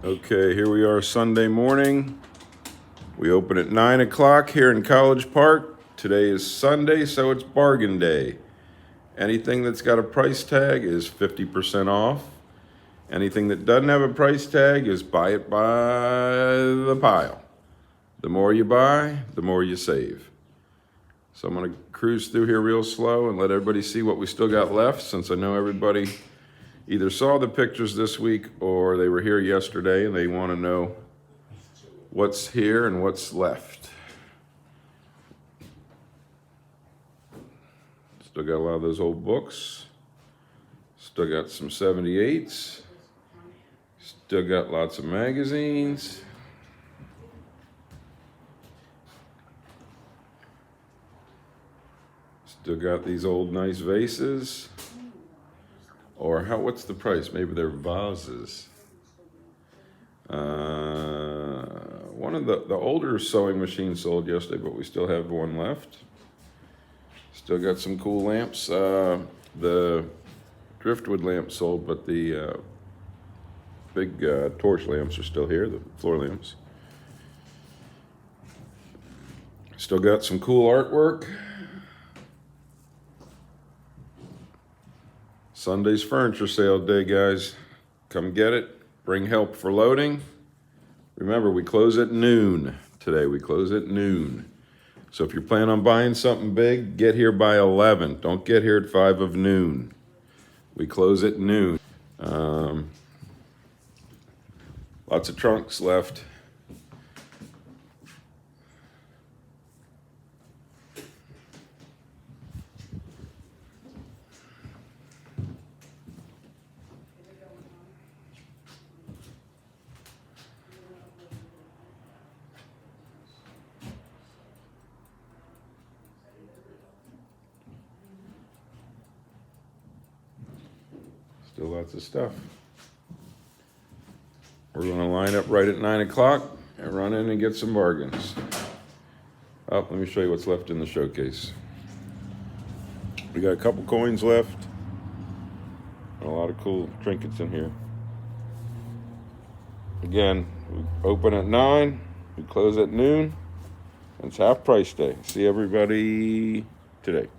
Okay, here we are Sunday morning. We open at 9 o'clock here in College Park. Today is Sunday, so it's bargain day. Anything that's got a price tag is 50% off. Anything that doesn't have a price tag is buy it by the pile. The more you buy, the more you save. So I'm gonna cruise through here real slow and let everybody see what we still got left, since I know everybody either saw the pictures this week or they were here yesterday and they want to know what's here and what's left. Still got a lot of those old books. Still got some 78s. Still got lots of magazines. Still got these old nice vases. Or what's the price? Maybe they're vases. One of the older sewing machines sold yesterday, but we still have one left. Still got some cool lamps. The driftwood lamps sold, but the big torch lamps are still here, the floor lamps. Still got some cool artwork. Sunday's furniture sale day, guys. Come get it. Bring help for loading. Remember, we close at noon today. We close at noon. So if you're planning on buying something big, get here by 11. Don't get here at 5 of noon. We close at noon. Lots of trunks left. Still lots of stuff. We're going to line up right at 9 o'clock and run in and get some bargains. Oh, let me show you what's left in the showcase. We got a couple coins left and a lot of cool trinkets in here. Again, we open at 9, we close at noon, and it's half price day. See everybody today.